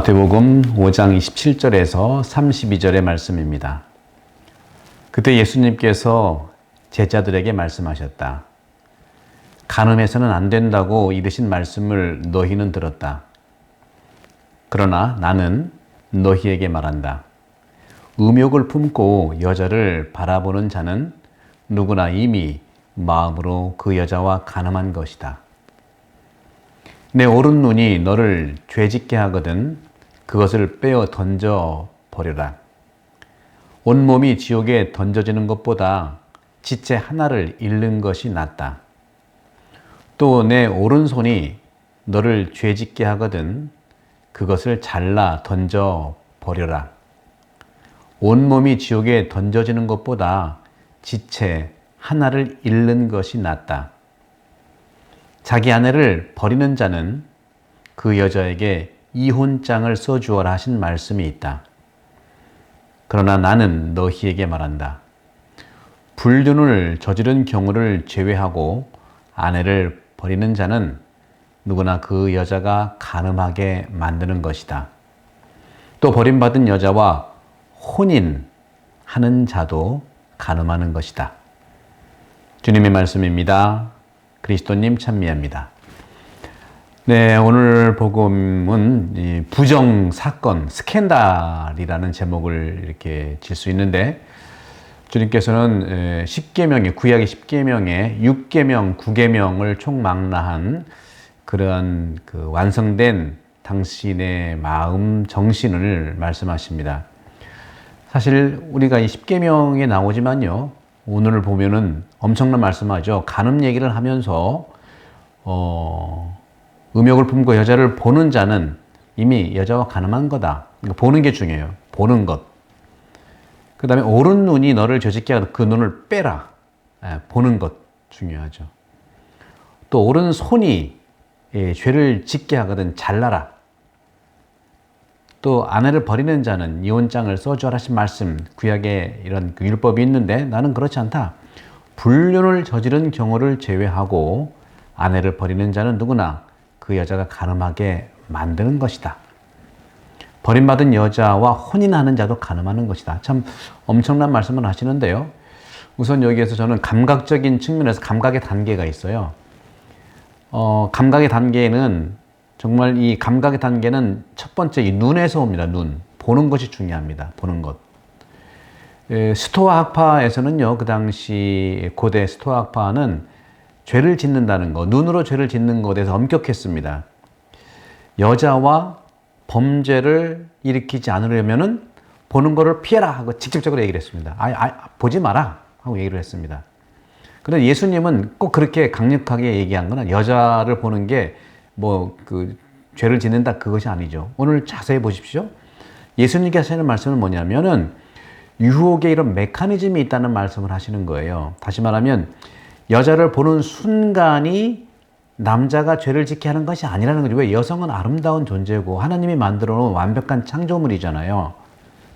마태복음 5장 27절에서 32절의 말씀입니다. 그때 예수님께서 제자들에게 말씀하셨다. 간음해서는 안 된다고 이르신 말씀을 너희는 들었다. 그러나 나는 너희에게 말한다. 음욕을 품고 여자를 바라보는 자는 누구나 이미 마음으로 그 여자와 간음한 것이다. 내 오른 눈이 너를 죄짓게 하거든 그것을 빼어 던져 버려라. 온몸이 지옥에 던져지는 것보다 지체 하나를 잃는 것이 낫다. 또 내 오른손이 너를 죄짓게 하거든 그것을 잘라 던져 버려라. 온몸이 지옥에 던져지는 것보다 지체 하나를 잃는 것이 낫다. 자기 아내를 버리는 자는 그 여자에게 이혼장을 써주어라 하신 말씀이 있다. 그러나 나는 너희에게 말한다. 불륜을 저지른 경우를 제외하고 아내를 버리는 자는 누구나 그 여자가 간음하게 만드는 것이다. 또 버림받은 여자와 혼인하는 자도 간음하는 것이다. 주님의 말씀입니다. 그리스도님 찬미합니다. 네, 오늘 복음은 부정사건, 스캔들이라는 제목을 이렇게 질 수 있는데 주님께서는 10계명의, 구약의 10계명의 6계명, 9계명을 총망라한 그러한 완성된 당신의 마음, 정신을 말씀하십니다. 사실 우리가 이 10계명에 나오지만요, 오늘 보면은 엄청난 말씀하죠. 간음 얘기를 하면서 음욕을 품고 여자를 보는 자는 이미 여자와 간음한 거다. 그러니까 보는 게 중요해요. 보는 것. 그 다음에 오른 눈이 너를 죄짓게 하거든 그 눈을 빼라. 보는 것 중요하죠. 또 오른 손이 죄를 짓게 하거든 잘라라. 또 아내를 버리는 자는 이혼장을 써주라 하신 말씀, 구약에 이런 율법이 있는데 나는 그렇지 않다. 불륜을 저지른 경우를 제외하고 아내를 버리는 자는 누구나 그 여자가 간음하게 만드는 것이다. 버림받은 여자와 혼인하는 자도 간음하는 것이다. 참 엄청난 말씀을 하시는데요. 우선 여기에서 저는 감각적인 측면에서 감각의 단계가 있어요. 감각의 단계는 정말 이 감각의 단계는 첫 번째 이 눈에서 옵니다. 눈. 보는 것이 중요합니다. 보는 것. 스토아 학파에서는요, 그 당시 고대 스토아 학파는 죄를 짓는다는 것, 눈으로 죄를 짓는 것에 대해서 엄격했습니다. 여자와 범죄를 일으키지 않으려면은 보는 것을 피해라 하고 직접적으로 얘기를 했습니다. 보지 마라 하고 얘기를 했습니다. 그런데 예수님은 꼭 그렇게 강력하게 얘기한 건 여자를 보는 게 죄를 짓는다 그것이 아니죠. 오늘 자세히 보십시오. 예수님께서 하시는 말씀은 뭐냐면은 유혹의 이런 메커니즘이 있다는 말씀을 하시는 거예요. 다시 말하면 여자를 보는 순간이 남자가 죄를 짓게 하는 것이 아니라는 거죠. 왜? 여성은 아름다운 존재고 하나님이 만들어 놓은 완벽한 창조물이잖아요.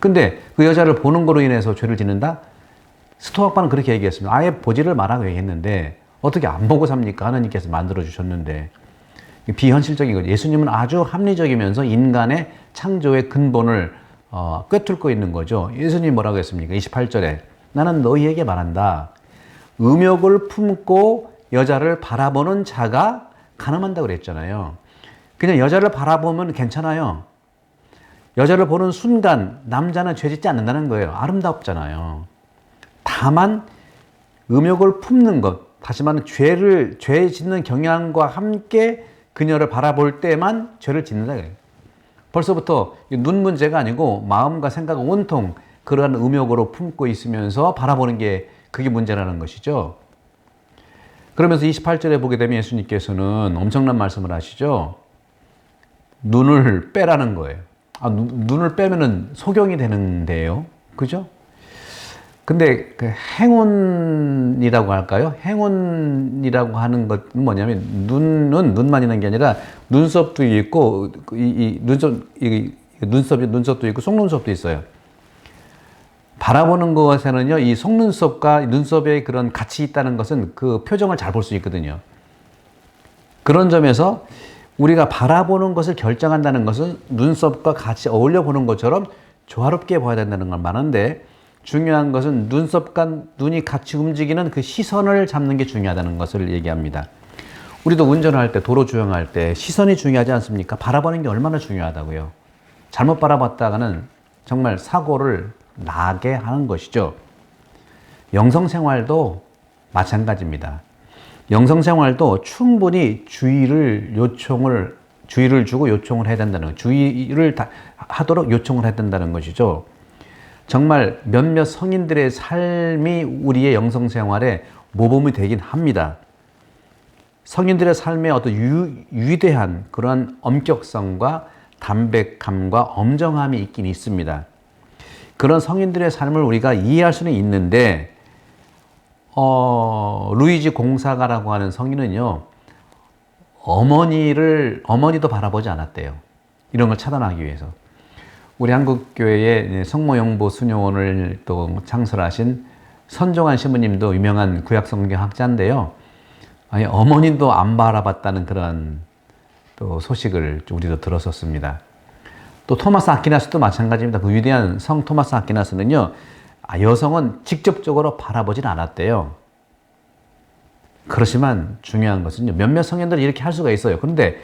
근데 그 여자를 보는 거로 인해서 죄를 짓는다? 스토아학파는 그렇게 얘기했습니다. 아예 보지를 말라고 얘기했는데 어떻게 안 보고 삽니까? 하나님께서 만들어 주셨는데. 비현실적인 거죠. 예수님은 아주 합리적이면서 인간의 창조의 근본을 꿰뚫고 있는 거죠. 예수님이 뭐라고 했습니까? 28절에 나는 너희에게 말한다. 음욕을 품고 여자를 바라보는 자가 간음한다고 그랬잖아요. 그냥 여자를 바라보면 괜찮아요. 여자를 보는 순간 남자는 죄짓지 않는다는 거예요. 아름답잖아요. 다만 음욕을 품는 것, 다시 말하면 죄 짓는 경향과 함께 그녀를 바라볼 때만 죄를 짓는다 그래요. 벌써부터 눈 문제가 아니고 마음과 생각을 온통 그러한 음욕으로 품고 있으면서 바라보는 게 그게 문제라는 것이죠. 그러면서 28절에 보게 되면 예수님께서는 엄청난 말씀을 하시죠. 눈을 빼라는 거예요. 눈을 빼면은 소경이 되는데요. 그죠? 근데 그 행운이라고 할까요? 행운이라고 하는 것은 뭐냐면 눈은 눈만 있는 게 아니라 눈썹도 있고 눈썹도 있고 속눈썹도 있어요. 바라보는 것에는요, 이 속눈썹과 눈썹의 그런 같이 있다는 것은 그 표정을 잘 볼 수 있거든요. 그런 점에서 우리가 바라보는 것을 결정한다는 것은 눈썹과 같이 어울려 보는 것처럼 조화롭게 봐야 된다는 걸 말하는데, 중요한 것은 눈썹과 눈이 같이 움직이는 그 시선을 잡는 게 중요하다는 것을 얘기합니다. 우리도 운전할 때, 도로 주행할 때 시선이 중요하지 않습니까? 바라보는 게 얼마나 중요하다고요. 잘못 바라봤다가는 정말 사고를 나게 하는 것이죠. 영성생활도 마찬가지입니다. 영성생활도 충분히 주의를 주고 요청을 해야 된다는 것, 주의를 하도록 요청을 해야 된다는 것이죠. 정말 몇몇 성인들의 삶이 우리의 영성생활에 모범이 되긴 합니다. 성인들의 삶에 어떤 위대한 그러한 엄격성과 담백함과 엄정함이 있긴 있습니다. 그런 성인들의 삶을 우리가 이해할 수는 있는데, 루이지 공사가라고 하는 성인은요, 어머니도 바라보지 않았대요. 이런 걸 차단하기 위해서. 우리 한국교회의 성모영보 수녀원을 또 창설하신 선종환 신부님도 유명한 구약성경 학자인데요. 아니, 어머니도 안 바라봤다는 그런 또 소식을 우리도 들었었습니다. 또 토마스 아퀴나스도 마찬가지입니다. 그 위대한 성 토마스 아퀴나스는요, 여성은 직접적으로 바라보진 않았대요. 그렇지만 중요한 것은요, 몇몇 성인들은 이렇게 할 수가 있어요. 그런데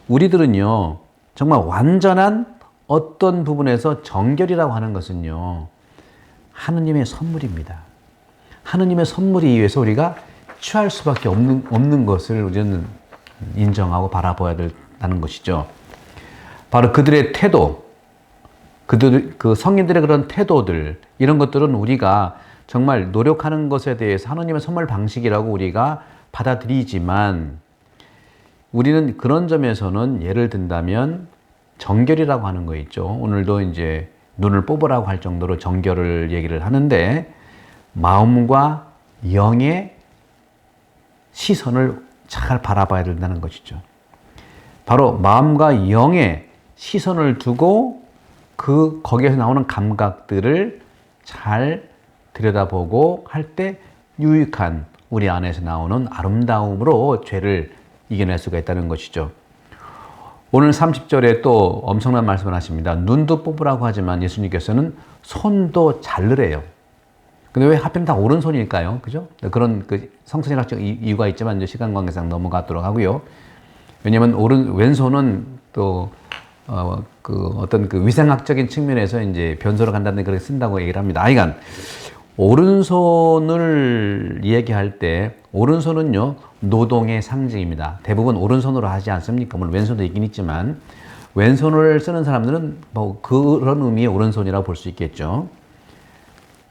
우리들은요, 정말 완전한 어떤 부분에서 정결이라고 하는 것은요, 하느님의 선물입니다. 하느님의 선물에 의해서 우리가 취할 수밖에 없는 것을 우리는 인정하고 바라봐야 된다는 것이죠. 바로 그들의 태도, 그 성인들의 그런 태도들, 이런 것들은 우리가 정말 노력하는 것에 대해서 하느님의 선물 방식이라고 우리가 받아들이지만, 우리는 그런 점에서는 예를 든다면 정결이라고 하는 거 있죠. 오늘도 이제 눈을 뽑으라고 할 정도로 정결을 얘기를 하는데, 마음과 영의 시선을 잘 바라봐야 된다는 것이죠. 바로 마음과 영의 시선을 두고 거기에서 나오는 감각들을 잘 들여다보고 할 때 유익한 우리 안에서 나오는 아름다움으로 죄를 이겨낼 수가 있다는 것이죠. 오늘 30절에 또 엄청난 말씀을 하십니다. 눈도 뽑으라고 하지만 예수님께서는 손도 자르래요. 근데 왜 하필 다 오른손일까요? 그죠? 그런 성서신학적 이유가 있지만 이제 시간 관계상 넘어가도록 하고요. 왜냐면 왼손은 또 어떤 위생학적인 측면에서 이제 변소로 간다는 그렇게 쓴다고 얘기를 합니다. 하여간 오른손을 이야기할 때 오른손은요, 노동의 상징입니다. 대부분 오른손으로 하지 않습니까? 물론 왼손도 있긴 있지만 왼손을 쓰는 사람들은 뭐 그런 의미의 오른손이라고 볼 수 있겠죠.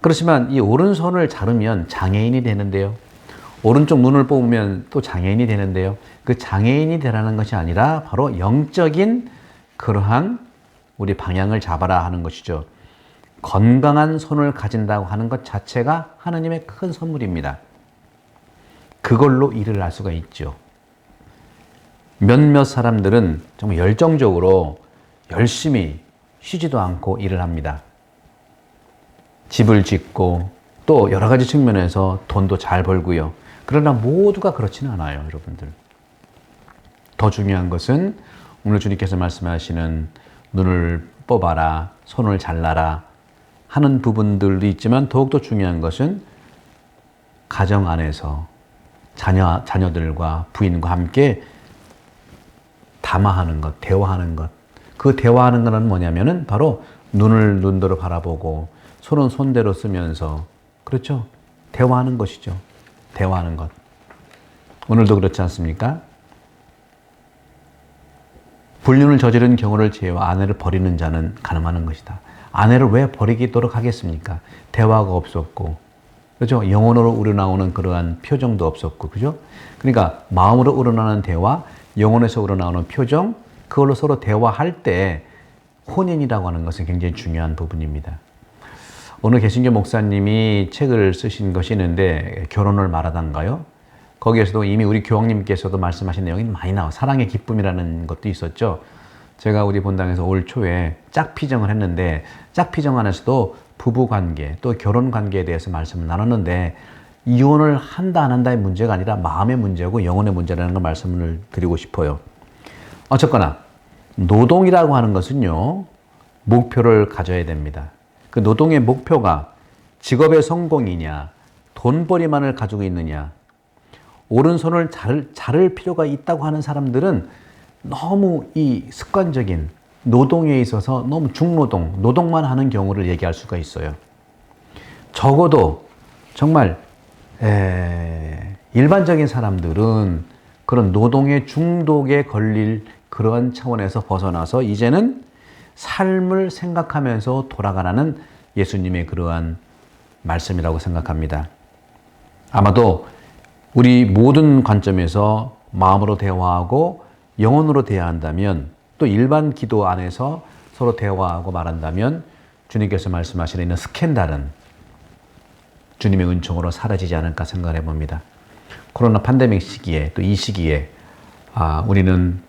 그렇지만 이 오른손을 자르면 장애인이 되는데요. 오른쪽 눈을 뽑으면 또 장애인이 되는데요. 그 장애인이 되라는 것이 아니라 바로 영적인 그러한 우리 방향을 잡아라 하는 것이죠. 건강한 손을 가진다고 하는 것 자체가 하나님의 큰 선물입니다. 그걸로 일을 할 수가 있죠. 몇몇 사람들은 정말 열정적으로 열심히 쉬지도 않고 일을 합니다. 집을 짓고 또 여러 가지 측면에서 돈도 잘 벌고요. 그러나 모두가 그렇지는 않아요, 여러분들. 더 중요한 것은 오늘 주님께서 말씀하시는 눈을 뽑아라, 손을 잘라라 하는 부분들도 있지만, 더욱더 중요한 것은 가정 안에서 자녀들과 부인과 함께 담화하는 것, 대화하는 것. 그 대화하는 것은 뭐냐면은 바로 눈을 눈대로 바라보고 손은 손대로 쓰면서, 그렇죠? 대화하는 것이죠. 대화하는 것. 오늘도 그렇지 않습니까? 불륜을 저지른 경우를 제외와 아내를 버리는 자는 가늠하는 것이다. 아내를 왜 버리도록 하겠습니까? 대화가 없었고, 그렇죠? 영혼으로 우러나오는 그러한 표정도 없었고, 그죠? 그러니까 마음으로 우러나오는 대화, 영혼에서 우러나오는 표정, 그걸로 서로 대화할 때 혼인이라고 하는 것은 굉장히 중요한 부분입니다. 오늘 개신교 목사님이 책을 쓰신 것이 있는데, 결혼을 말하단가요? 거기에서도 이미 우리 교황님께서도 말씀하신 내용이 많이 나와요. 사랑의 기쁨이라는 것도 있었죠. 제가 우리 본당에서 올 초에 짝피정을 했는데, 짝피정 안에서도 부부관계 또 결혼관계에 대해서 말씀을 나눴는데, 이혼을 한다 안 한다의 문제가 아니라 마음의 문제고 영혼의 문제라는 걸 말씀을 드리고 싶어요. 어쨌거나 노동이라고 하는 것은요, 목표를 가져야 됩니다. 그 노동의 목표가 직업의 성공이냐, 돈벌이만을 가지고 있느냐, 오른손을 자를 필요가 있다고 하는 사람들은 너무 이 습관적인 노동에 있어서 너무 중노동, 노동만 하는 경우를 얘기할 수가 있어요. 적어도 정말 일반적인 사람들은 그런 노동의 중독에 걸릴 그런 차원에서 벗어나서 이제는 삶을 생각하면서 돌아가라는 예수님의 그러한 말씀이라고 생각합니다. 아마도 우리 모든 관점에서 마음으로 대화하고 영혼으로 대화한다면, 또 일반 기도 안에서 서로 대화하고 말한다면 주님께서 말씀하시는 이런 스캔들은 주님의 은총으로 사라지지 않을까 생각을 해봅니다. 코로나 팬데믹 시기에, 또 이 시기에 우리는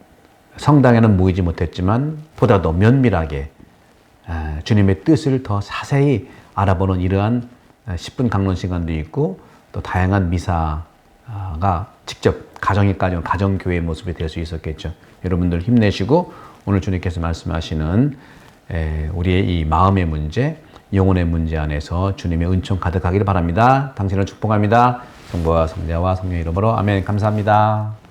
성당에는 모이지 못했지만 보다도 면밀하게 주님의 뜻을 더 자세히 알아보는 이러한 10분 강론 시간도 있고, 또 다양한 미사가 직접 가정에까지 가정교회의 모습이 될 수 있었겠죠. 여러분들 힘내시고 오늘 주님께서 말씀하시는 우리의 이 마음의 문제, 영혼의 문제 안에서 주님의 은총 가득하기를 바랍니다. 당신을 축복합니다. 성부와 성자와 성령의 이름으로 아멘. 감사합니다.